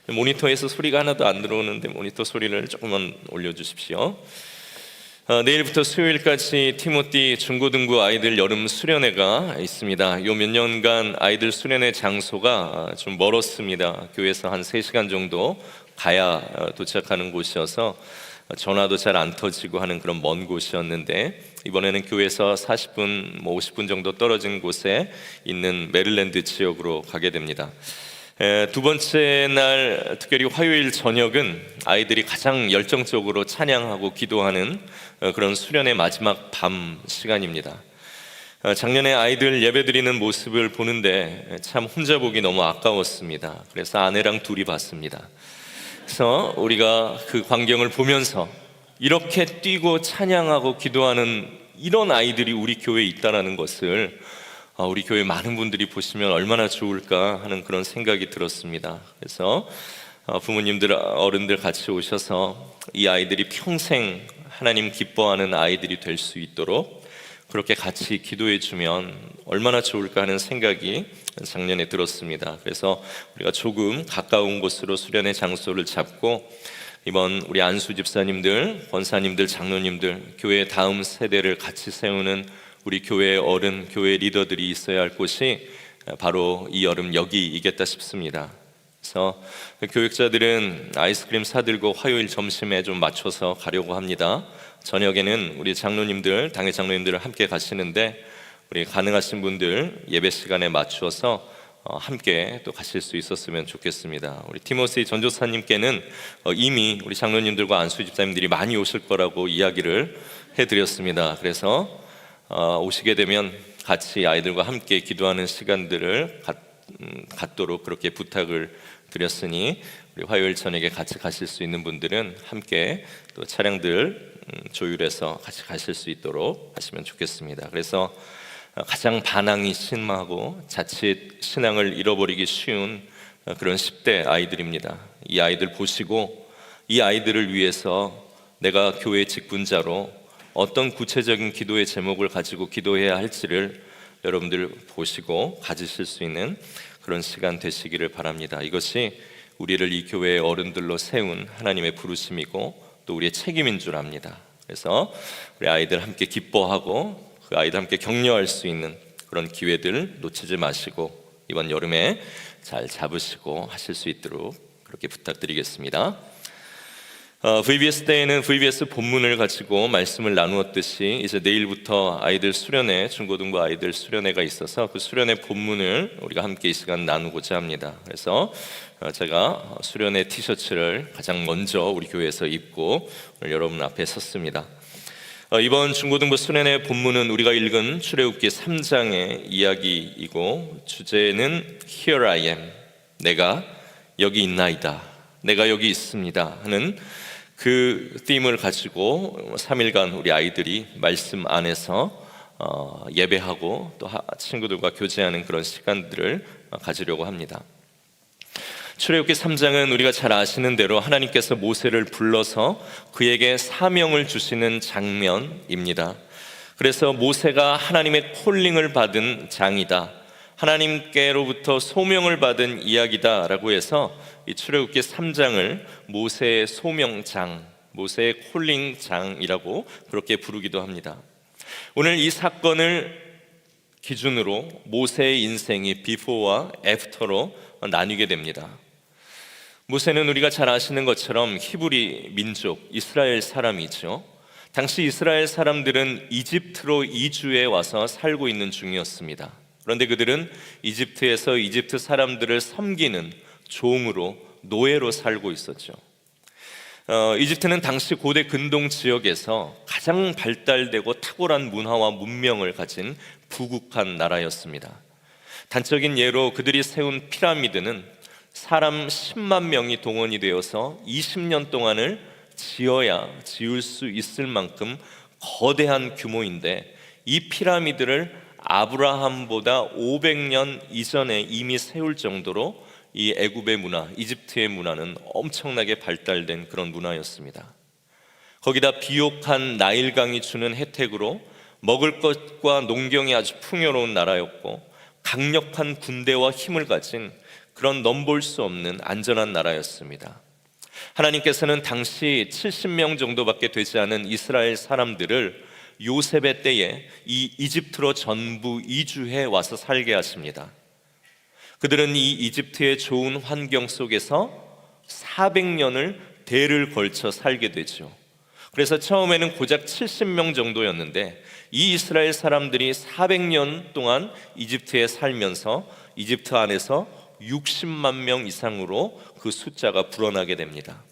모니터에서 소리가 하나도 안 들어오는데 모니터 소리를 조금만 올려주십시오. 내일부터 수요일까지 티모티 중고등부 아이들 여름 수련회가 있습니다. 요 몇 년간 아이들 수련회 장소가 좀 멀었습니다. 교회에서 한 3시간 정도 가야 도착하는 곳이어서 전화도 잘 안 터지고 하는 그런 먼 곳이었는데, 이번에는 교회에서 40분, 50분 정도 떨어진 곳에 있는 메릴랜드 지역으로 가게 됩니다. 두 번째 날, 특별히 화요일 저녁은 아이들이 가장 열정적으로 찬양하고 기도하는 그런 수련의 마지막 밤 시간입니다. 작년에 아이들 예배드리는 모습을 보는데 참 혼자 보기 너무 아까웠습니다. 그래서 아내랑 둘이 봤습니다. 그래서 우리가 그 광경을 보면서 이렇게 뛰고 찬양하고 기도하는 이런 아이들이 우리 교회에 있다는 것을 우리 교회 많은 분들이 보시면 얼마나 좋을까 하는 그런 생각이 들었습니다. 그래서 부모님들, 어른들 같이 오셔서 이 아이들이 평생 하나님 기뻐하는 아이들이 될 수 있도록 그렇게 같이 기도해 주면 얼마나 좋을까 하는 생각이 작년에 들었습니다. 그래서 우리가 조금 가까운 곳으로 수련의 장소를 잡고 이번 우리 안수 집사님들, 권사님들, 장로님들, 교회 다음 세대를 같이 세우는 우리 교회의 어른, 교회 리더들이 있어야 할 곳이 바로 이 여름 여기이겠다 싶습니다. 그래서 교육자들은 아이스크림 사들고 화요일 점심에 좀 맞춰서 가려고 합니다. 저녁에는 우리 장로님들, 당회 장로님들 함께 가시는데 우리 가능하신 분들 예배 시간에 맞추어서 함께 또 가실 수 있었으면 좋겠습니다. 우리 티모시 전조사님께는 이미 우리 장로님들과 안수 집사님들이 많이 오실 거라고 이야기를 해드렸습니다. 그래서 오시게 되면 같이 아이들과 함께 기도하는 시간들을 갖도록 그렇게 부탁을 드렸으니 우리 화요일 저녁에 같이 가실 수 있는 분들은 함께 또 차량들 조율해서 같이 가실 수 있도록 하시면 좋겠습니다. 그래서 가장 반항이 심하고 자칫 신앙을 잃어버리기 쉬운 그런 10대 아이들입니다. 이 아이들 보시고 이 아이들을 위해서 내가 교회 직분자로 어떤 구체적인 기도의 제목을 가지고 기도해야 할지를 여러분들 보시고 가지실 수 있는 그런 시간 되시기를 바랍니다. 이것이 우리를 이 교회의 어른들로 세운 하나님의 부르심이고 또 우리의 책임인 줄 압니다. 그래서 우리 아이들 함께 기뻐하고 그 아이들 함께 격려할 수 있는 그런 기회들 놓치지 마시고 이번 여름에 잘 잡으시고 하실 수 있도록 그렇게 부탁드리겠습니다. VBS 때에는 VBS 본문을 가지고 말씀을 나누었듯이 이제 내일부터 아이들 수련회, 중고등부 아이들 수련회가 있어서 그 수련회 본문을 우리가 함께 이 시간 나누고자 합니다. 그래서 제가 수련회 티셔츠를 가장 먼저 우리 교회에서 입고 오늘 여러분 앞에 섰습니다. 이번 중고등부 수련회 본문은 우리가 읽은 출애굽기 3장의 이야기이고 주제는 Here I am, 내가 여기 있나이다, 내가 여기 있습니다 하는 그 팀을 가지고 3일간 우리 아이들이 말씀 안에서 예배하고 또 친구들과 교제하는 그런 시간들을 가지려고 합니다. 출애굽기 3장은 우리가 잘 아시는 대로 하나님께서 모세를 불러서 그에게 사명을 주시는 장면입니다. 그래서 모세가 하나님의 콜링을 받은 장이다, 하나님께로부터 소명을 받은 이야기다 라고 해서 이 출애굽기 3장을 모세의 소명장, 모세의 콜링장이라고 그렇게 부르기도 합니다. 오늘 이 사건을 기준으로 모세의 인생이 비포와 애프터로 나뉘게 됩니다. 모세는 우리가 잘 아시는 것처럼 히브리 민족, 이스라엘 사람이죠. 당시 이스라엘 사람들은 이집트로 이주해 와서 살고 있는 중이었습니다. 그런데 그들은 이집트에서 이집트 사람들을 섬기는 종으로, 노예로 살고 있었죠. 이집트는 당시 고대 근동 지역에서 가장 발달되고 탁월한 문화와 문명을 가진 부국한 나라였습니다. 단적인 예로 그들이 세운 피라미드는 사람 10만 명이 동원이 되어서 20년 동안을 지을 수 있을 만큼 거대한 규모인데, 이 피라미드를 아브라함보다 500년 이전에 이미 세울 정도로 이 애굽의 문화, 이집트의 문화는 엄청나게 발달된 그런 문화였습니다. 거기다 비옥한 나일강이 주는 혜택으로 먹을 것과 농경이 아주 풍요로운 나라였고, 강력한 군대와 힘을 가진 그런 넘볼 수 없는 안전한 나라였습니다. 하나님께서는 당시 70명 정도밖에 되지 않은 이스라엘 사람들을 요셉의 때에 이 이집트로 전부 이주해 와서 살게 하십니다. 그들은 이 이집트의 좋은 환경 속에서 400년을 대를 걸쳐 살게 되죠. 그래서 처음에는 고작 70명 정도였는데 이 이스라엘 사람들이 400년 동안 이집트에 살면서 이집트 안에서 60만 명 이상으로 그 숫자가 불어나게 됩니다.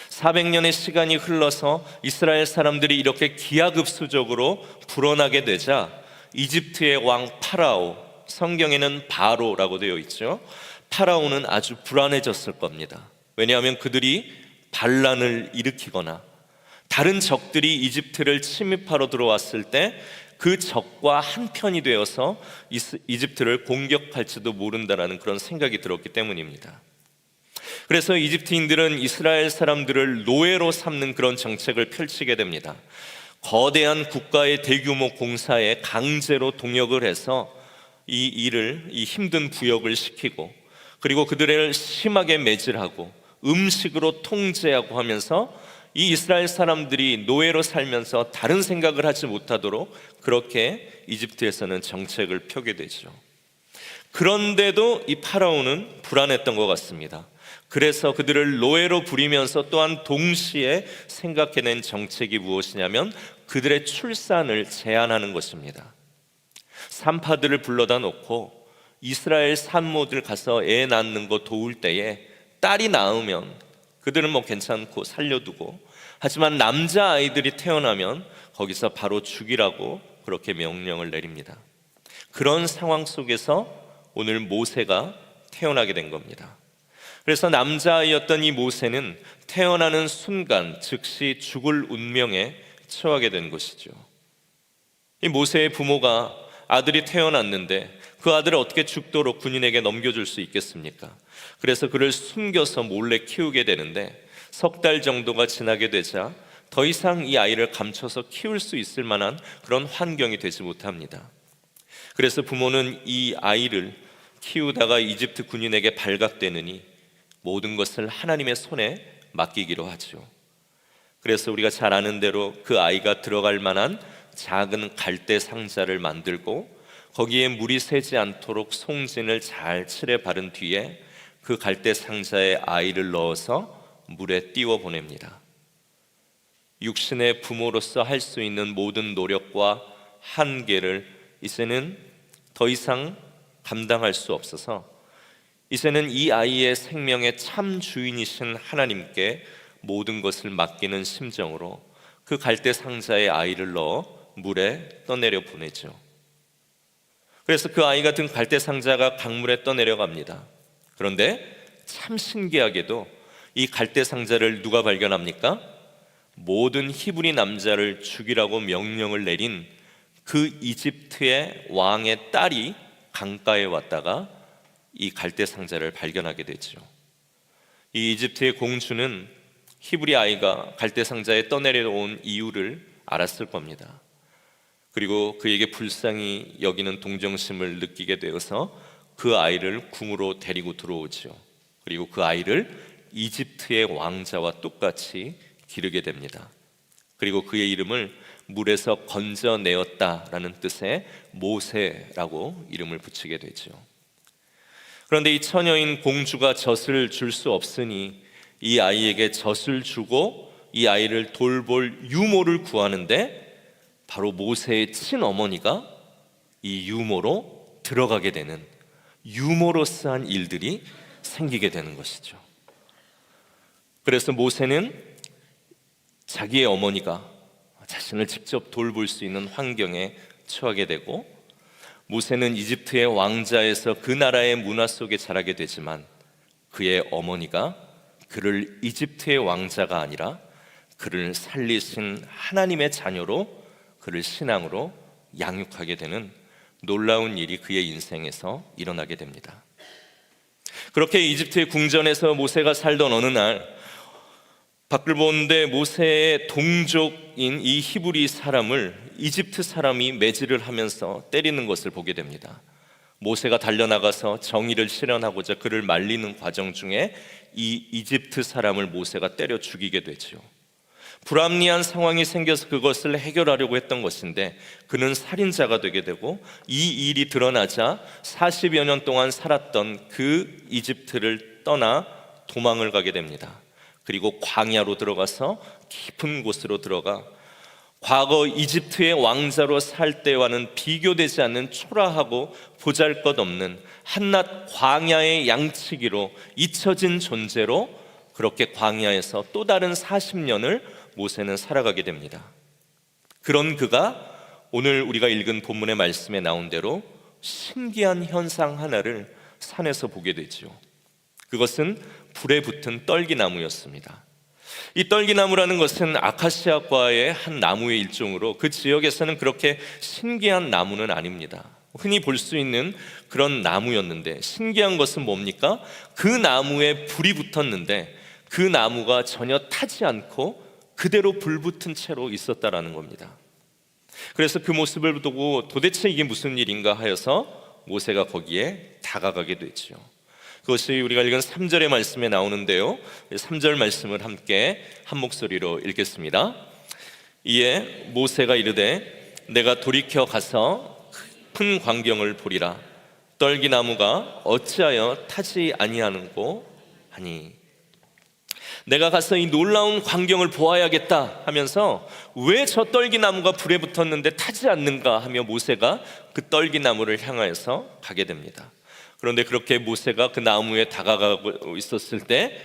400년의 시간이 흘러서 이스라엘 사람들이 이렇게 기하급수적으로 불어나게 되자 이집트의 왕 파라오, 성경에는 바로라고 되어 있죠. 파라오는 아주 불안해졌을 겁니다. 왜냐하면 그들이 반란을 일으키거나 다른 적들이 이집트를 침입하러 들어왔을 때 그 적과 한편이 되어서 이집트를 공격할지도 모른다라는 그런 생각이 들었기 때문입니다. 그래서 이집트인들은 이스라엘 사람들을 노예로 삼는 그런 정책을 펼치게 됩니다. 거대한 국가의 대규모 공사에 강제로 동역을 해서 이 힘든 부역을 시키고, 그리고 그들을 심하게 매질하고 음식으로 통제하고 하면서 이 이스라엘 사람들이 노예로 살면서 다른 생각을 하지 못하도록 그렇게 이집트에서는 정책을 펴게 되죠. 그런데도 이 파라오는 불안했던 것 같습니다. 그래서 그들을 노예로 부리면서 또한 동시에 생각해낸 정책이 무엇이냐면 그들의 출산을 제한하는 것입니다. 산파들을 불러다 놓고 이스라엘 산모들 가서 애 낳는 거 도울 때에 딸이 낳으면 그들은 괜찮고 살려두고, 하지만 남자아이들이 태어나면 거기서 바로 죽이라고 그렇게 명령을 내립니다. 그런 상황 속에서 오늘 모세가 태어나게 된 겁니다. 그래서 남자아이였던 이 모세는 태어나는 순간 즉시 죽을 운명에 처하게 된 것이죠. 이 모세의 부모가 아들이 태어났는데 그 아들을 어떻게 죽도록 군인에게 넘겨줄 수 있겠습니까? 그래서 그를 숨겨서 몰래 키우게 되는데 석 달 정도가 지나게 되자 더 이상 이 아이를 감춰서 키울 수 있을 만한 그런 환경이 되지 못합니다. 그래서 부모는 이 아이를 키우다가 이집트 군인에게 발각되느니 모든 것을 하나님의 손에 맡기기로 하죠. 그래서 우리가 잘 아는 대로 그 아이가 들어갈 만한 작은 갈대 상자를 만들고 거기에 물이 새지 않도록 송진을 잘 칠해 바른 뒤에 그 갈대 상자에 아이를 넣어서 물에 띄워 보냅니다. 육신의 부모로서 할 수 있는 모든 노력과 한계를 이제는 더 이상 감당할 수 없어서 이제는 이 아이의 생명의 참 주인이신 하나님께 모든 것을 맡기는 심정으로 그 갈대 상자에 아이를 넣어 물에 떠내려 보내죠. 그래서 그 아이가 든 갈대 상자가 강물에 떠내려갑니다. 그런데 참 신기하게도 이 갈대 상자를 누가 발견합니까? 모든 히브리 남자를 죽이라고 명령을 내린 그 이집트의 왕의 딸이 강가에 왔다가 이 갈대 상자를 발견하게 되죠. 이 이집트의 공주는 히브리 아이가 갈대 상자에 떠내려온 이유를 알았을 겁니다. 그리고 그에게 불쌍히 여기는 동정심을 느끼게 되어서 그 아이를 궁으로 데리고 들어오죠. 그리고 그 아이를 이집트의 왕자와 똑같이 기르게 됩니다. 그리고 그의 이름을 물에서 건져내었다라는 뜻의 모세라고 이름을 붙이게 되죠. 그런데 이 처녀인 공주가 젖을 줄 수 없으니 이 아이에게 젖을 주고 이 아이를 돌볼 유모를 구하는데 바로 모세의 친어머니가 이 유모로 들어가게 되는, 유모로서한 일들이 생기게 되는 것이죠. 그래서 모세는 자기의 어머니가 자신을 직접 돌볼 수 있는 환경에 처하게 되고, 모세는 이집트의 왕자에서 그 나라의 문화 속에 자라게 되지만 그의 어머니가 그를 이집트의 왕자가 아니라 그를 살리신 하나님의 자녀로, 그를 신앙으로 양육하게 되는 놀라운 일이 그의 인생에서 일어나게 됩니다. 그렇게 이집트의 궁전에서 모세가 살던 어느 날 밖을 보는데 모세의 동족인 이 히브리 사람을 이집트 사람이 매질을 하면서 때리는 것을 보게 됩니다. 모세가 달려나가서 정의를 실현하고자 그를 말리는 과정 중에 이 이집트 사람을 모세가 때려 죽이게 되죠. 불합리한 상황이 생겨서 그것을 해결하려고 했던 것인데 그는 살인자가 되게 되고, 이 일이 드러나자 40여 년 동안 살았던 그 이집트를 떠나 도망을 가게 됩니다. 그리고 광야로 들어가서 깊은 곳으로 들어가 과거 이집트의 왕자로 살 때와는 비교되지 않는 초라하고 보잘것없는 한낱 광야의 양치기로 잊혀진 존재로 그렇게 광야에서 또 다른 40년을 모세는 살아가게 됩니다. 그런 그가 오늘 우리가 읽은 본문의 말씀에 나온 대로 신기한 현상 하나를 산에서 보게 되죠. 그것은 불에 붙은 떨기나무였습니다. 이 떨기나무라는 것은 아카시아과의 한 나무의 일종으로 그 지역에서는 그렇게 신기한 나무는 아닙니다. 흔히 볼 수 있는 그런 나무였는데, 신기한 것은 뭡니까? 그 나무에 불이 붙었는데 그 나무가 전혀 타지 않고 그대로 불붙은 채로 있었다라는 겁니다. 그래서 그 모습을 보고 도대체 이게 무슨 일인가 하여서 모세가 거기에 다가가게 되죠. 그것이 우리가 읽은 3절의 말씀에 나오는데요, 3절 말씀을 함께 한 목소리로 읽겠습니다. 이에 모세가 이르되 내가 돌이켜 가서 큰 광경을 보리라. 떨기나무가 어찌하여 타지 아니하는고 하니, 내가 가서 이 놀라운 광경을 보아야겠다 하면서 왜 저 떨기나무가 불에 붙었는데 타지 않는가 하며 모세가 그 떨기나무를 향하여서 가게 됩니다. 그런데 그렇게 모세가 그 나무에 다가가고 있었을 때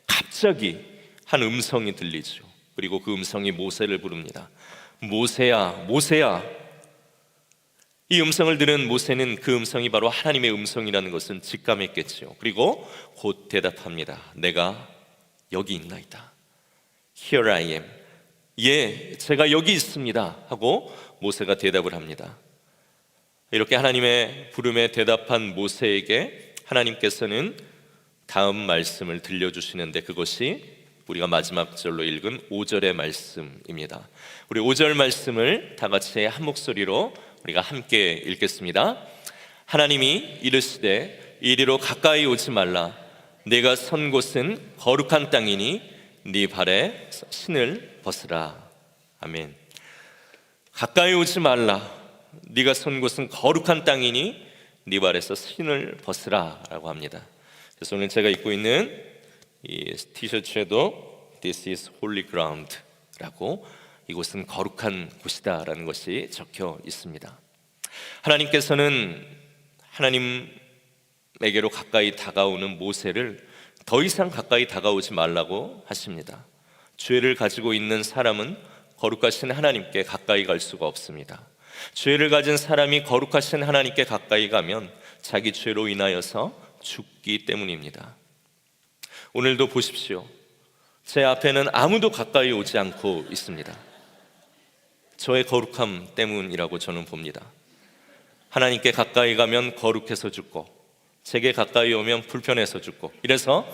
갑자기 한 음성이 들리죠. 그리고 그 음성이 모세를 부릅니다. 모세야, 모세야. 이 음성을 들은 모세는 그 음성이 바로 하나님의 음성이라는 것은 직감했겠죠. 그리고 곧 대답합니다. 내가 여기 있나이다. Here I am. 예, 제가 여기 있습니다 하고 모세가 대답을 합니다. 이렇게 하나님의 부름에 대답한 모세에게 하나님께서는 다음 말씀을 들려주시는데, 그것이 우리가 마지막 절로 읽은 5절의 말씀입니다. 우리 5절 말씀을 다 같이 한 목소리로 우리가 함께 읽겠습니다. 하나님이 이르시되 이리로 가까이 오지 말라. 내가 선 곳은 거룩한 땅이니 네 발에 신을 벗으라. 아멘. 가까이 오지 말라. 네가 선 곳은 거룩한 땅이니 네 발에서 신을 벗으라 라고 합니다. 그래서 오늘 제가 입고 있는 이 티셔츠에도 This is holy ground 라고, 이곳은 거룩한 곳이다 라는 것이 적혀 있습니다. 하나님께서는 하나님에게로 가까이 다가오는 모세를 더 이상 가까이 다가오지 말라고 하십니다. 죄를 가지고 있는 사람은 거룩하신 하나님께 가까이 갈 수가 없습니다. 죄를 가진 사람이 거룩하신 하나님께 가까이 가면 자기 죄로 인하여서 죽기 때문입니다. 오늘도 보십시오. 제 앞에는 아무도 가까이 오지 않고 있습니다. 저의 거룩함 때문이라고 저는 봅니다. 하나님께 가까이 가면 거룩해서 죽고, 제게 가까이 오면 불편해서 죽고, 이래서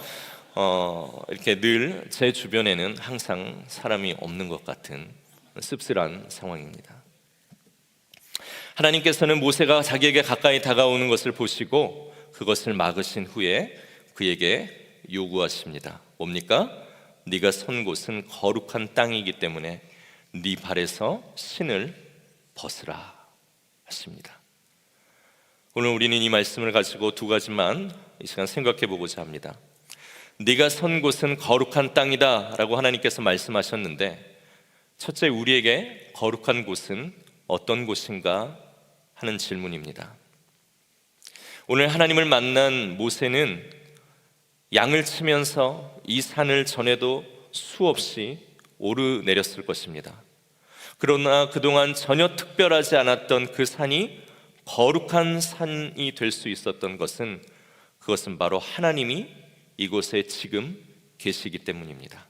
이렇게 늘 제 주변에는 항상 사람이 없는 것 같은 씁쓸한 상황입니다. 하나님께서는 모세가 자기에게 가까이 다가오는 것을 보시고 그것을 막으신 후에 그에게 요구하십니다. 뭡니까? 네가 선 곳은 거룩한 땅이기 때문에 네 발에서 신을 벗으라 하십니다. 오늘 우리는 이 말씀을 가지고 두 가지만 이 시간 생각해 보고자 합니다. 네가 선 곳은 거룩한 땅이다 라고 하나님께서 말씀하셨는데, 첫째, 우리에게 거룩한 곳은 어떤 곳인가 하는 질문입니다. 오늘 하나님을 만난 모세는 양을 치면서 이 산을 전에도 수없이 오르내렸을 것입니다. 그러나 그동안 전혀 특별하지 않았던 그 산이 거룩한 산이 될 수 있었던 것은, 그것은 바로 하나님이 이곳에 지금 계시기 때문입니다.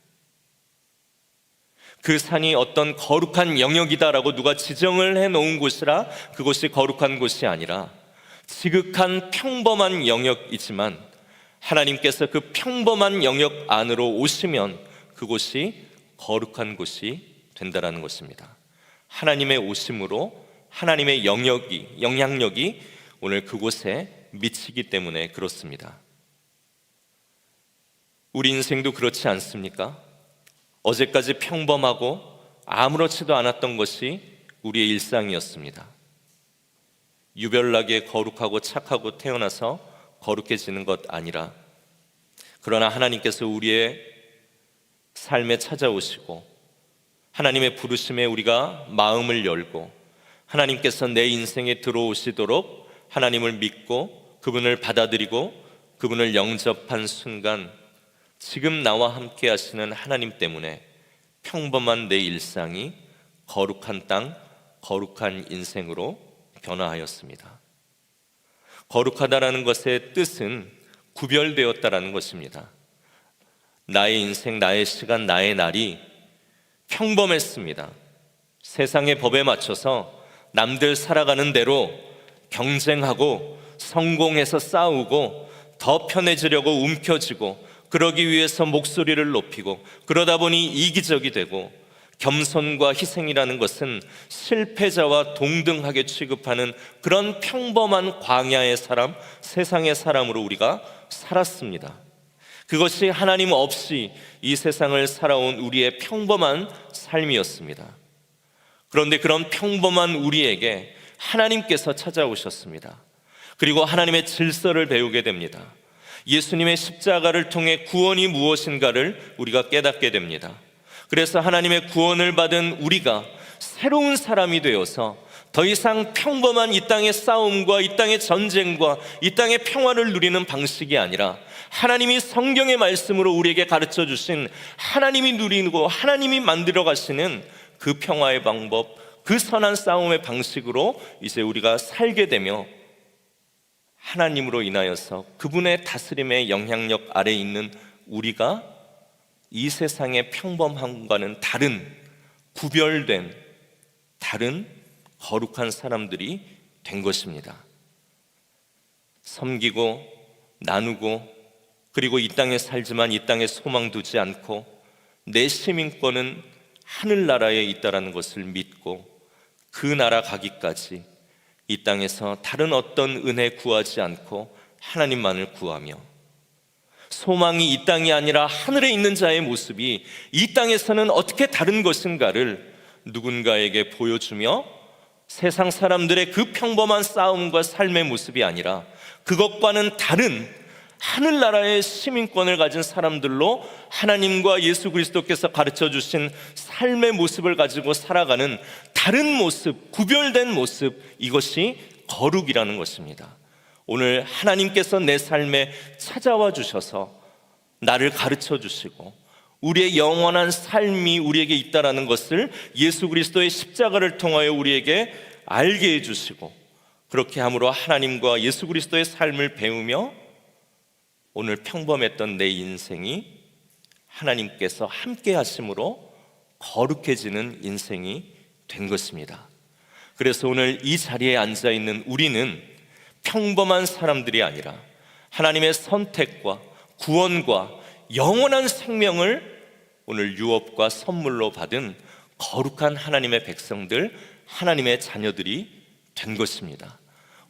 그 산이 어떤 거룩한 영역이다라고 누가 지정을 해놓은 곳이라 그곳이 거룩한 곳이 아니라 지극한 평범한 영역이지만, 하나님께서 그 평범한 영역 안으로 오시면 그곳이 거룩한 곳이 된다라는 것입니다. 하나님의 오심으로 하나님의 영향력이 오늘 그곳에 미치기 때문에 그렇습니다. 우리 인생도 그렇지 않습니까? 어제까지 평범하고 아무렇지도 않았던 것이 우리의 일상이었습니다. 유별나게 거룩하고 착하고 태어나서 거룩해지는 것 아니라, 그러나 하나님께서 우리의 삶에 찾아오시고 하나님의 부르심에 우리가 마음을 열고 하나님께서 내 인생에 들어오시도록 하나님을 믿고 그분을 받아들이고 그분을 영접한 순간, 지금 나와 함께 하시는 하나님 때문에 평범한 내 일상이 거룩한 땅, 거룩한 인생으로 변화하였습니다. 거룩하다라는 것의 뜻은 구별되었다라는 것입니다. 나의 인생, 나의 시간, 나의 날이 평범했습니다. 세상의 법에 맞춰서 남들 살아가는 대로 경쟁하고 성공해서 싸우고 더 편해지려고 움켜쥐고, 그러기 위해서 목소리를 높이고, 그러다 보니 이기적이 되고, 겸손과 희생이라는 것은 실패자와 동등하게 취급하는 그런 평범한 광야의 사람, 세상의 사람으로 우리가 살았습니다. 그것이 하나님 없이 이 세상을 살아온 우리의 평범한 삶이었습니다. 그런데 그런 평범한 우리에게 하나님께서 찾아오셨습니다. 그리고 하나님의 질서를 배우게 됩니다. 예수님의 십자가를 통해 구원이 무엇인가를 우리가 깨닫게 됩니다. 그래서 하나님의 구원을 받은 우리가 새로운 사람이 되어서 더 이상 평범한 이 땅의 싸움과 이 땅의 전쟁과 이 땅의 평화를 누리는 방식이 아니라, 하나님이 성경의 말씀으로 우리에게 가르쳐 주신 하나님이 누리고 하나님이 만들어 가시는 그 평화의 방법, 그 선한 싸움의 방식으로 이제 우리가 살게 되며, 하나님으로 인하여서 그분의 다스림의 영향력 아래에 있는 우리가 이 세상의 평범함과는 다른, 구별된 다른 거룩한 사람들이 된 것입니다. 섬기고 나누고, 그리고 이 땅에 살지만 이 땅에 소망 두지 않고 내 시민권은 하늘나라에 있다라는 것을 믿고 그 나라 가기까지 이 땅에서 다른 어떤 은혜 구하지 않고 하나님만을 구하며, 소망이 이 땅이 아니라 하늘에 있는 자의 모습이 이 땅에서는 어떻게 다른 것인가를 누군가에게 보여주며, 세상 사람들의 그 평범한 싸움과 삶의 모습이 아니라 그것과는 다른 하늘나라의 시민권을 가진 사람들로 하나님과 예수 그리스도께서 가르쳐 주신 삶의 모습을 가지고 살아가는 다른 모습, 구별된 모습, 이것이 거룩이라는 것입니다. 오늘 하나님께서 내 삶에 찾아와 주셔서 나를 가르쳐 주시고 우리의 영원한 삶이 우리에게 있다라는 것을 예수 그리스도의 십자가를 통하여 우리에게 알게 해주시고, 그렇게 함으로 하나님과 예수 그리스도의 삶을 배우며 오늘 평범했던 내 인생이 하나님께서 함께 하심으로 거룩해지는 인생이 된 것입니다. 그래서 오늘 이 자리에 앉아 있는 우리는 평범한 사람들이 아니라 하나님의 선택과 구원과 영원한 생명을 오늘 유업과 선물로 받은 거룩한 하나님의 백성들, 하나님의 자녀들이 된 것입니다.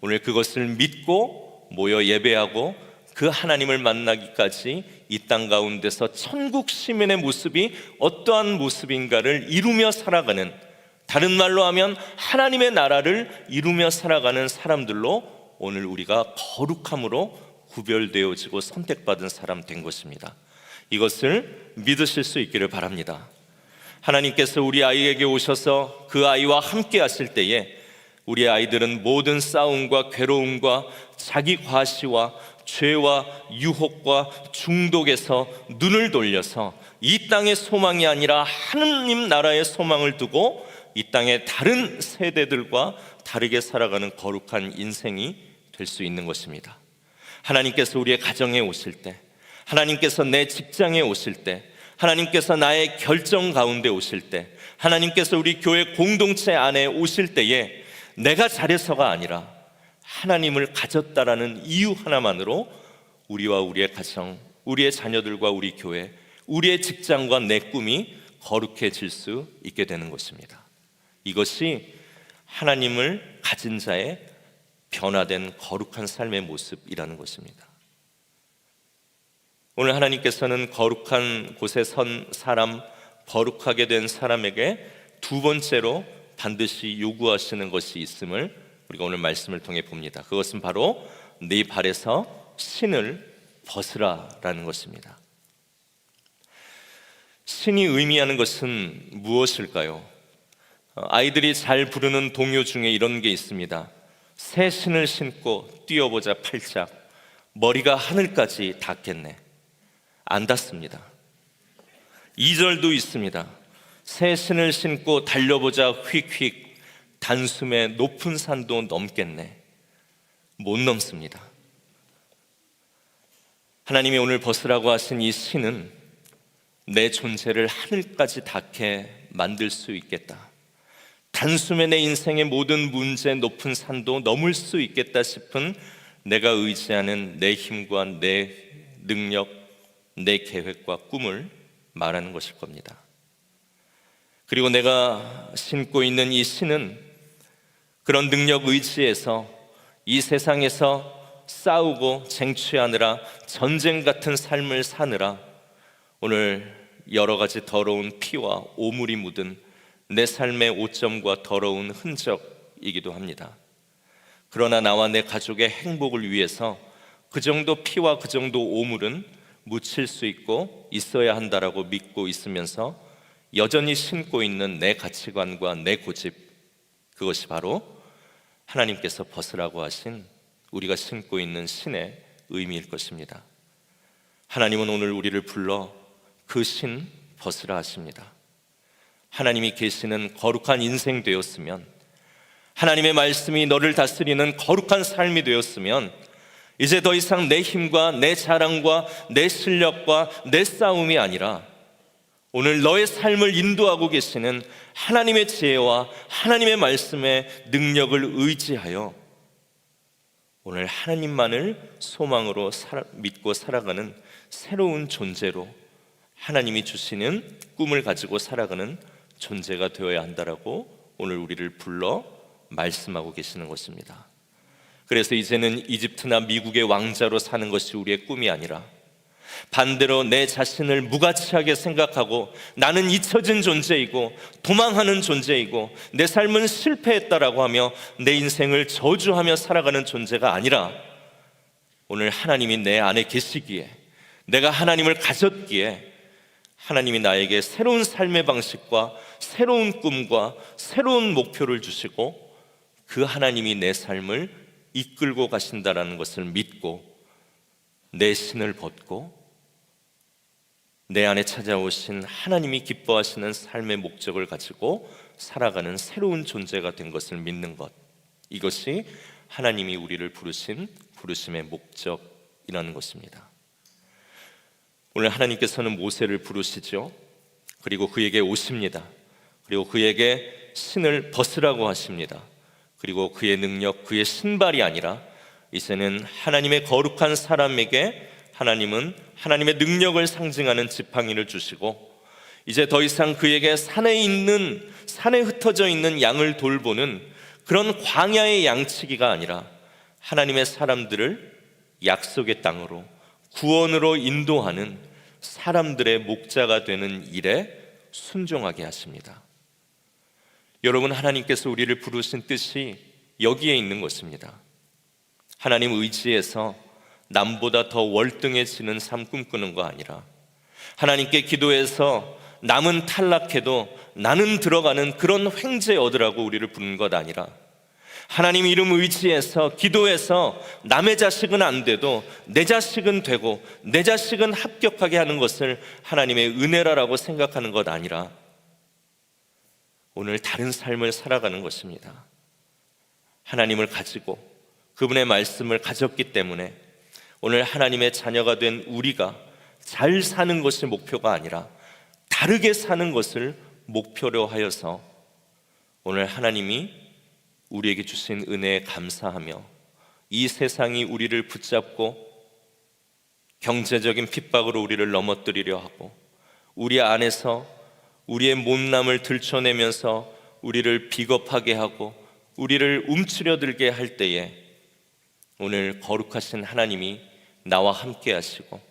오늘 그것을 믿고 모여 예배하고 그 하나님을 만나기까지 이 땅 가운데서 천국 시민의 모습이 어떠한 모습인가를 이루며 살아가는, 다른 말로 하면 하나님의 나라를 이루며 살아가는 사람들로 오늘 우리가 거룩함으로 구별되어지고 선택받은 사람 된 것입니다. 이것을 믿으실 수 있기를 바랍니다. 하나님께서 우리 아이에게 오셔서 그 아이와 함께 하실 때에 우리 아이들은 모든 싸움과 괴로움과 자기 과시와 죄와 유혹과 중독에서 눈을 돌려서 이 땅의 소망이 아니라 하느님 나라의 소망을 두고 이 땅의 다른 세대들과 다르게 살아가는 거룩한 인생이 될 수 있는 것입니다. 하나님께서 우리의 가정에 오실 때, 하나님께서 내 직장에 오실 때, 하나님께서 나의 결정 가운데 오실 때, 하나님께서 우리 교회 공동체 안에 오실 때에 내가 잘해서가 아니라 하나님을 가졌다라는 이유 하나만으로 우리와 우리의 가정, 우리의 자녀들과 우리 교회, 우리의 직장과 내 꿈이 거룩해질 수 있게 되는 것입니다. 이것이 하나님을 가진 자의 변화된 거룩한 삶의 모습이라는 것입니다. 오늘 하나님께서는 거룩한 곳에 선 사람, 거룩하게 된 사람에게 두 번째로 반드시 요구하시는 것이 있음을 우리가 오늘 말씀을 통해 봅니다. 그것은 바로 네 발에서 신을 벗으라라는 것입니다. 신이 의미하는 것은 무엇일까요? 아이들이 잘 부르는 동요 중에 이런 게 있습니다. 새 신을 신고 뛰어보자 팔짝, 머리가 하늘까지 닿겠네. 안 닿습니다. 2절도 있습니다. 새 신을 신고 달려보자 휙휙, 단숨에 높은 산도 넘겠네. 못 넘습니다. 하나님이 오늘 벗으라고 하신 이 신은 내 존재를 하늘까지 닿게 만들 수 있겠다. 단숨에 내 인생의 모든 문제, 높은 산도 넘을 수 있겠다 싶은 내가 의지하는 내 힘과 내 능력, 내 계획과 꿈을 말하는 것일 겁니다. 그리고 내가 신고 있는 이 신은 그런 능력 의지에서 이 세상에서 싸우고 쟁취하느라 전쟁 같은 삶을 사느라 오늘 여러 가지 더러운 피와 오물이 묻은 내 삶의 오점과 더러운 흔적이기도 합니다. 그러나 나와 내 가족의 행복을 위해서 그 정도 피와 그 정도 오물은 묻힐 수 있고 있어야 한다라고 믿고 있으면서 여전히 신고 있는 내 가치관과 내 고집, 그것이 바로 하나님께서 벗으라고 하신 우리가 신고 있는 신의 의미일 것입니다. 하나님은 오늘 우리를 불러 그 신 벗으라 하십니다. 하나님이 계시는 거룩한 인생 되었으면, 하나님의 말씀이 너를 다스리는 거룩한 삶이 되었으면 이제 더 이상 내 힘과 내 자랑과 내 실력과 내 싸움이 아니라 오늘 너의 삶을 인도하고 계시는 하나님의 지혜와 하나님의 말씀의 능력을 의지하여 오늘 하나님만을 소망으로 믿고 살아가는 새로운 존재로 하나님이 주시는 꿈을 가지고 살아가는 존재가 되어야 한다라고 오늘 우리를 불러 말씀하고 계시는 것입니다. 그래서 이제는 이집트나 미국의 왕자로 사는 것이 우리의 꿈이 아니라 반대로 내 자신을 무가치하게 생각하고 나는 잊혀진 존재이고 도망하는 존재이고 내 삶은 실패했다라고 하며 내 인생을 저주하며 살아가는 존재가 아니라 오늘 하나님이 내 안에 계시기에, 내가 하나님을 가졌기에 하나님이 나에게 새로운 삶의 방식과 새로운 꿈과 새로운 목표를 주시고 그 하나님이 내 삶을 이끌고 가신다라는 것을 믿고 내 신을 벗고 내 안에 찾아오신 하나님이 기뻐하시는 삶의 목적을 가지고 살아가는 새로운 존재가 된 것을 믿는 것, 이것이 하나님이 우리를 부르신 부르심의 목적이라는 것입니다. 오늘 하나님께서는 모세를 부르시죠. 그리고 그에게 오십니다. 그리고 그에게 신을 벗으라고 하십니다. 그리고 그의 능력, 그의 신발이 아니라 이제는 하나님의 거룩한 사람에게 하나님은 하나님의 능력을 상징하는 지팡이를 주시고 이제 더 이상 그에게 산에 흩어져 있는 양을 돌보는 그런 광야의 양치기가 아니라 하나님의 사람들을 약속의 땅으로 구원으로 인도하는 사람들의 목자가 되는 일에 순종하게 하십니다. 여러분, 하나님께서 우리를 부르신 뜻이 여기에 있는 것입니다. 하나님 의지에서 남보다 더 월등해지는 삶 꿈꾸는 거 아니라 하나님께 기도해서 남은 탈락해도 나는 들어가는 그런 횡재 얻으라고 우리를 부르는 것 아니라 하나님 이름 의지해서 기도해서 남의 자식은 안 돼도 내 자식은 되고 내 자식은 합격하게 하는 것을 하나님의 은혜라고 생각하는 것 아니라 오늘 다른 삶을 살아가는 것입니다. 하나님을 가지고 그분의 말씀을 가졌기 때문에 오늘 하나님의 자녀가 된 우리가 잘 사는 것이 목표가 아니라 다르게 사는 것을 목표로 하여서 오늘 하나님이 우리에게 주신 은혜에 감사하며 이 세상이 우리를 붙잡고 경제적인 핍박으로 우리를 넘어뜨리려 하고 우리 안에서 우리의 못남을 들춰내면서 우리를 비겁하게 하고 우리를 움츠려들게 할 때에 오늘 거룩하신 하나님이 나와 함께 하시고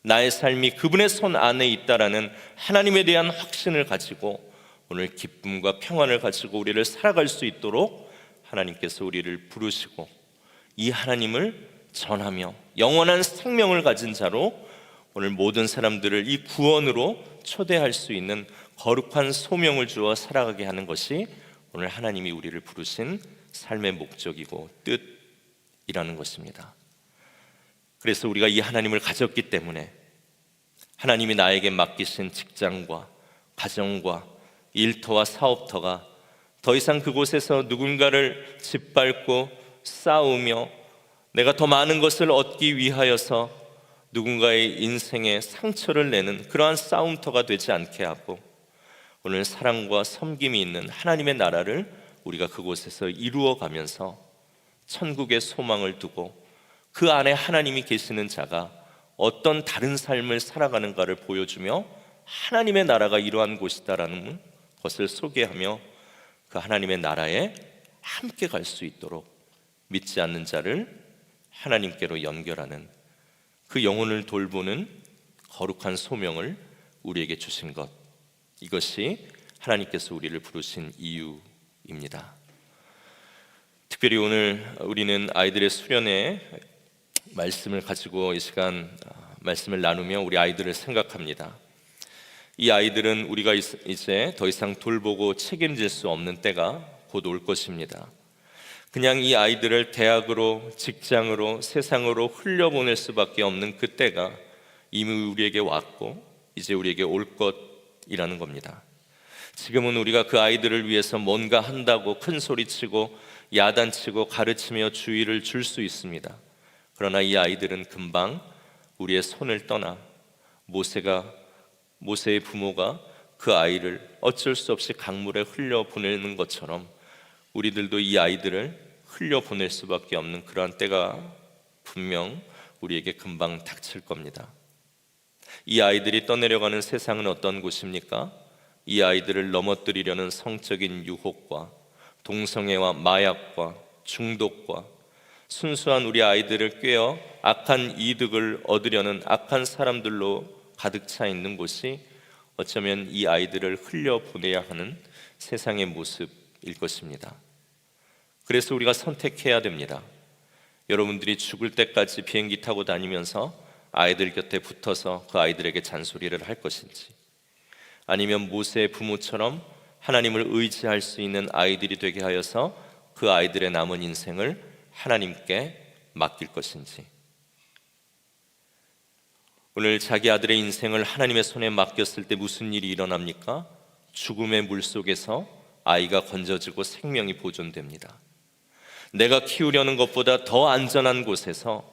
나의 삶이 그분의 손 안에 있다라는 하나님에 대한 확신을 가지고 오늘 기쁨과 평안을 가지고 우리를 살아갈 수 있도록 하나님께서 우리를 부르시고 이 하나님을 전하며 영원한 생명을 가진 자로 오늘 모든 사람들을 이 구원으로 초대할 수 있는 거룩한 소명을 주어 살아가게 하는 것이 오늘 하나님이 우리를 부르신 삶의 목적이고 뜻이라는 것입니다. 그래서 우리가 이 하나님을 가졌기 때문에 하나님이 나에게 맡기신 직장과 가정과 일터와 사업터가 더 이상 그곳에서 누군가를 짓밟고 싸우며 내가 더 많은 것을 얻기 위하여서 누군가의 인생에 상처를 내는 그러한 싸움터가 되지 않게 하고 오늘 사랑과 섬김이 있는 하나님의 나라를 우리가 그곳에서 이루어가면서 천국의 소망을 두고 그 안에 하나님이 계시는 자가 어떤 다른 삶을 살아가는가를 보여주며 하나님의 나라가 이러한 곳이다라는 것을 소개하며 그 하나님의 나라에 함께 갈 수 있도록 믿지 않는 자를 하나님께로 연결하는 그 영혼을 돌보는 거룩한 소명을 우리에게 주신 것, 이것이 하나님께서 우리를 부르신 이유입니다. 특별히 오늘 우리는 아이들의 수련회 말씀을 가지고 이 시간 말씀을 나누며 우리 아이들을 생각합니다. 이 아이들은 우리가 이제 더 이상 돌보고 책임질 수 없는 때가 곧 올 것입니다. 그냥 이 아이들을 대학으로, 직장으로, 세상으로 흘려보낼 수밖에 없는 그 때가 이미 우리에게 왔고 이제 우리에게 올 것이라는 겁니다. 지금은 우리가 그 아이들을 위해서 뭔가 한다고 큰 소리치고 야단치고 가르치며 주의를 줄 수 있습니다. 그러나 이 아이들은 금방 우리의 손을 떠나 모세의 부모가 그 아이를 어쩔 수 없이 강물에 흘려보내는 것처럼 우리들도 이 아이들을 흘려보낼 수밖에 없는 그러한 때가 분명 우리에게 금방 닥칠 겁니다. 이 아이들이 떠내려가는 세상은 어떤 곳입니까? 이 아이들을 넘어뜨리려는 성적인 유혹과 동성애와 마약과 중독과 순수한 우리 아이들을 꿰어 악한 이득을 얻으려는 악한 사람들로 가득 차 있는 곳이 어쩌면 이 아이들을 흘려보내야 하는 세상의 모습일 것입니다. 그래서 우리가 선택해야 됩니다. 여러분들이 죽을 때까지 비행기 타고 다니면서 아이들 곁에 붙어서 그 아이들에게 잔소리를 할 것인지, 아니면 모세의 부모처럼 하나님을 의지할 수 있는 아이들이 되게 하여서 그 아이들의 남은 인생을 하나님께 맡길 것인지. 오늘 자기 아들의 인생을 하나님의 손에 맡겼을 때 무슨 일이 일어납니까? 죽음의 물속에서 아이가 건져지고 생명이 보존됩니다. 내가 키우려는 것보다 더 안전한 곳에서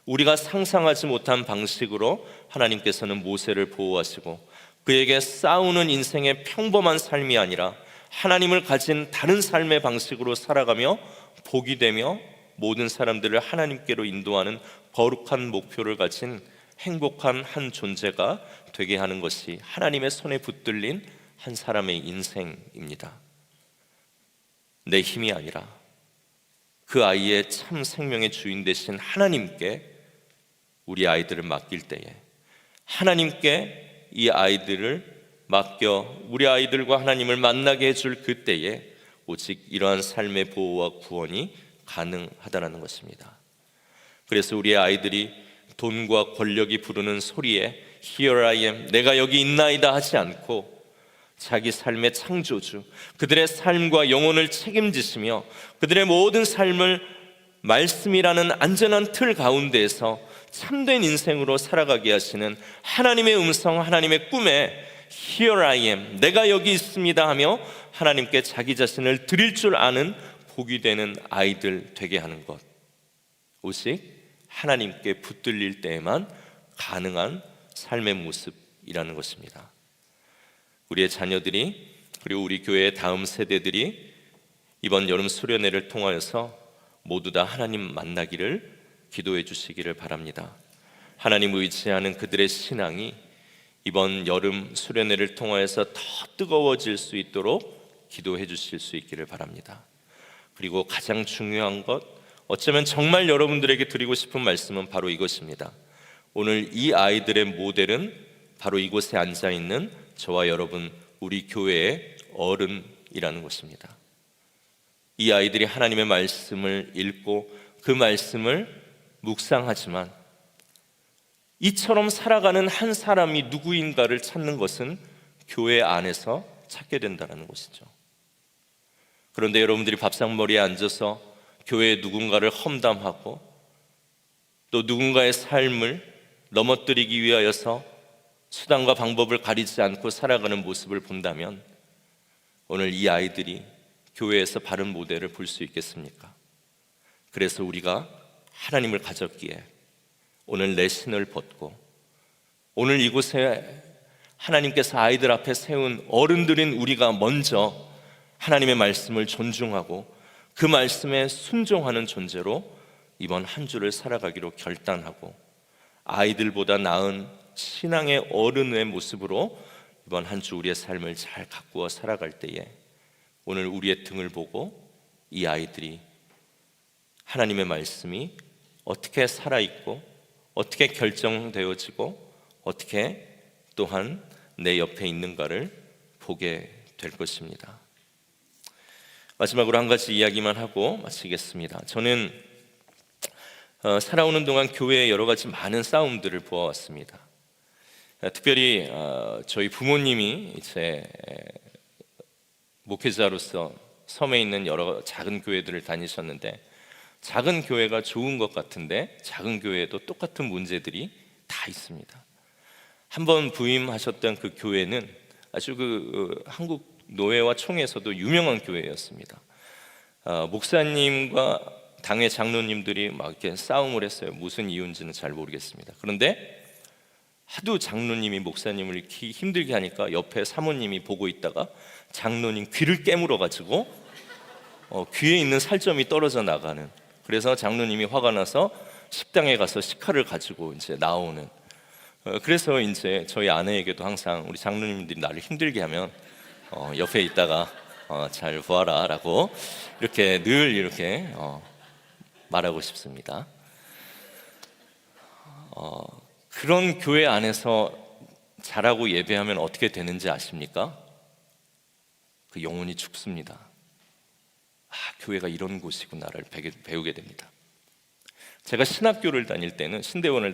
우리가 상상하지 못한 방식으로 하나님께서는 모세를 보호하시고 그에게 싸우는 인생의 평범한 삶이 아니라 하나님을 가진 다른 삶의 방식으로 살아가며 복이 되며 모든 사람들을 하나님께로 인도하는 거룩한 목표를 가진 행복한 한 존재가 되게 하는 것이 하나님의 손에 붙들린 한 사람의 인생입니다. 내 힘이 아니라 그 아이의 참 생명의 주인 되신 하나님께 우리 아이들을 맡길 때에, 하나님께 이 아이들을 맡겨 우리 아이들과 하나님을 만나게 해줄 그때에 오직 이러한 삶의 보호와 구원이 가능하다는 것입니다. 그래서 우리의 아이들이 돈과 권력이 부르는 소리에 Here I am, 내가 여기 있나이다 하지 않고 자기 삶의 창조주, 그들의 삶과 영혼을 책임지시며 그들의 모든 삶을 말씀이라는 안전한 틀 가운데에서 참된 인생으로 살아가게 하시는 하나님의 음성, 하나님의 꿈에 Here I am, 내가 여기 있습니다 하며 하나님께 자기 자신을 드릴 줄 아는 복이 되는 아이들 되게 하는 것, 오직 하나님께 붙들릴 때에만 가능한 삶의 모습이라는 것입니다. 우리의 자녀들이, 그리고 우리 교회의 다음 세대들이 이번 여름 수련회를 통하여서 모두 다 하나님 만나기를 기도해 주시기를 바랍니다. 하나님 의지하는 그들의 신앙이 이번 여름 수련회를 통하여서 더 뜨거워질 수 있도록 기도해 주실 수 있기를 바랍니다. 그리고 가장 중요한 것, 어쩌면 정말 여러분들에게 드리고 싶은 말씀은 바로 이것입니다. 오늘 이 아이들의 모델은 바로 이곳에 앉아있는 저와 여러분, 우리 교회의 어른이라는 것입니다. 이 아이들이 하나님의 말씀을 읽고 그 말씀을 묵상하지만 이처럼 살아가는 한 사람이 누구인가를 찾는 것은 교회 안에서 찾게 된다는 것이죠. 그런데 여러분들이 밥상머리에 앉아서 교회의 누군가를 험담하고 또 누군가의 삶을 넘어뜨리기 위하여서 수단과 방법을 가리지 않고 살아가는 모습을 본다면 오늘 이 아이들이 교회에서 바른 모델을 볼 수 있겠습니까? 그래서 우리가 하나님을 가졌기에 오늘 내 신을 벗고 오늘 이곳에 하나님께서 아이들 앞에 세운 어른들인 우리가 먼저 하나님의 말씀을 존중하고 그 말씀에 순종하는 존재로 이번 한 주를 살아가기로 결단하고 아이들보다 나은 신앙의 어른의 모습으로 이번 한 주 우리의 삶을 잘 가꾸어 살아갈 때에 오늘 우리의 등을 보고 이 아이들이 하나님의 말씀이 어떻게 살아있고 어떻게 결정되어지고 어떻게 또한 내 옆에 있는가를 보게 될 것입니다. 마지막으로 한 가지 이야기만 하고 마치겠습니다. 저는 살아오는 동안 교회의 여러 가지 많은 싸움들을 보아왔습니다. 특별히 저희 부모님이 이제 목회자로서 섬에 있는 여러 작은 교회들을 다니셨는데 작은 교회가 좋은 것 같은데 작은 교회에도 똑같은 문제들이 다 있습니다. 한번 부임하셨던 그 교회는 아주 한국 노회와 총회에서도 유명한 교회였습니다. 목사님과 당의 장로님들이 막 이렇게 싸움을 했어요. 무슨 이유인지는 잘 모르겠습니다. 그런데 하도 장로님이 목사님을 이렇게 힘들게 하니까 옆에 사모님이 보고 있다가 장로님 귀를 깨물어 가지고 귀에 있는 살점이 떨어져 나가는, 그래서 장로님이 화가 나서 식당에 가서 식칼을 가지고 이제 나오는. 그래서 이제 저희 아내에게도 항상 우리 장로님들이 나를 힘들게 하면 옆에 있다가 잘 보아라 라고 이렇게 늘 이렇게 말하고 싶습니다. 그런 교회 안에서 자라고 예배하면 어떻게 되는지 아십니까? 그 영혼이 죽습니다. 교회가 이런 곳이구나를 배우게 됩니다. 제가 신학교를 다닐 때는, 신대원을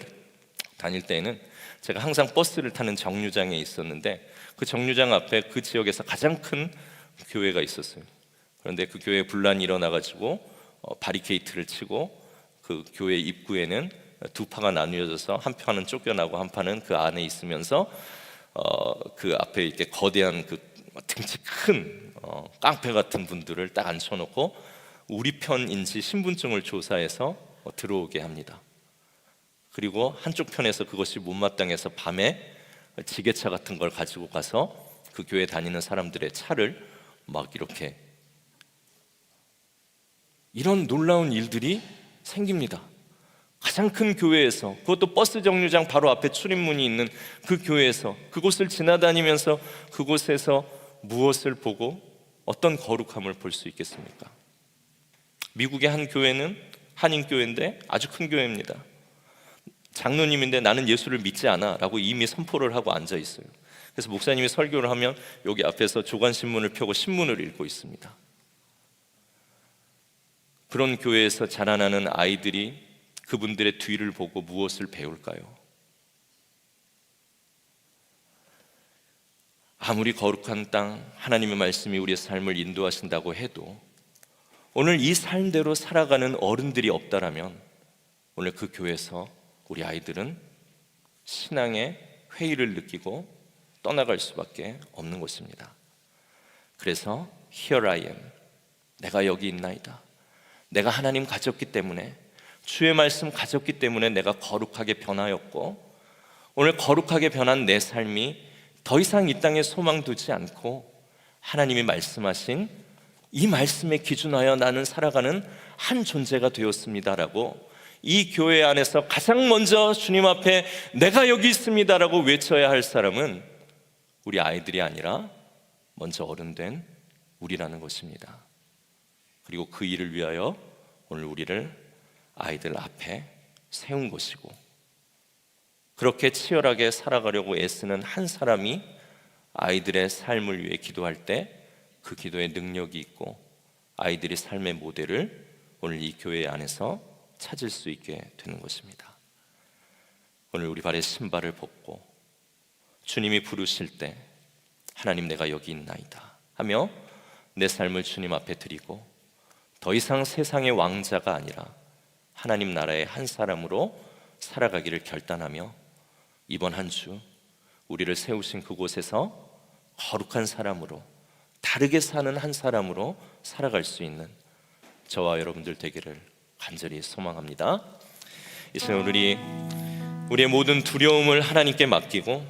다닐 때는 제가 항상 버스를 타는 정류장에 있었는데 그 정류장 앞에 그 지역에서 가장 큰 교회가 있었어요. 그런데 그 교회에 분란이 일어나가지고 바리케이트를 치고 그 교회 입구에는 두 파가 나뉘어져서 한 파는 쫓겨나고 한 파는 그 안에 있으면서 그 앞에 이렇게 거대한 그 등치 큰 깡패 같은 분들을 딱 앉혀놓고 우리 편인지 신분증을 조사해서 들어오게 합니다. 그리고 한쪽 편에서 그것이 못마땅해서 밤에 지게차 같은 걸 가지고 가서 그 교회 다니는 사람들의 차를 막 이렇게, 이런 놀라운 일들이 생깁니다. 가장 큰 교회에서, 그것도 버스 정류장 바로 앞에 출입문이 있는 그 교회에서, 그곳을 지나다니면서 그곳에서 무엇을 보고 어떤 거룩함을 볼 수 있겠습니까? 미국의 한 교회는 한인교회인데 아주 큰 교회입니다. 장로님인데 나는 예수를 믿지 않아 라고 이미 선포를 하고 앉아 있어요. 그래서 목사님이 설교를 하면 여기 앞에서 조간신문을 펴고 신문을 읽고 있습니다. 그런 교회에서 자라나는 아이들이 그분들의 뒤를 보고 무엇을 배울까요? 아무리 거룩한 땅, 하나님의 말씀이 우리의 삶을 인도하신다고 해도 오늘 이 삶대로 살아가는 어른들이 없다라면 오늘 그 교회에서 우리 아이들은 신앙의 회의를 느끼고 떠나갈 수밖에 없는 것입니다. 그래서 Here I am, 내가 여기 있나이다. 내가 하나님 가졌기 때문에, 주의 말씀 가졌기 때문에 내가 거룩하게 변하였고, 오늘 거룩하게 변한 내 삶이 더 이상 이 땅에 소망 두지 않고 하나님이 말씀하신 이 말씀에 기준하여 나는 살아가는 한 존재가 되었습니다라고 이 교회 안에서 가장 먼저 주님 앞에 내가 여기 있습니다라고 외쳐야 할 사람은 우리 아이들이 아니라 먼저 어른된 우리라는 것입니다. 그리고 그 일을 위하여 오늘 우리를 아이들 앞에 세운 것이고, 그렇게 치열하게 살아가려고 애쓰는 한 사람이 아이들의 삶을 위해 기도할 때 그 기도에 능력이 있고 아이들이 삶의 모델을 오늘 이 교회 안에서 찾을 수 있게 되는 것입니다. 오늘 우리 발에 신발을 벗고 주님이 부르실 때 하나님 내가 여기 있나이다 하며 내 삶을 주님 앞에 드리고 더 이상 세상의 왕자가 아니라 하나님 나라의 한 사람으로 살아가기를 결단하며 이번 한 주 우리를 세우신 그곳에서 거룩한 사람으로, 다르게 사는 한 사람으로 살아갈 수 있는 저와 여러분들 되기를 간절히 소망합니다. 이 시간 우리의 모든 두려움을 하나님께 맡기고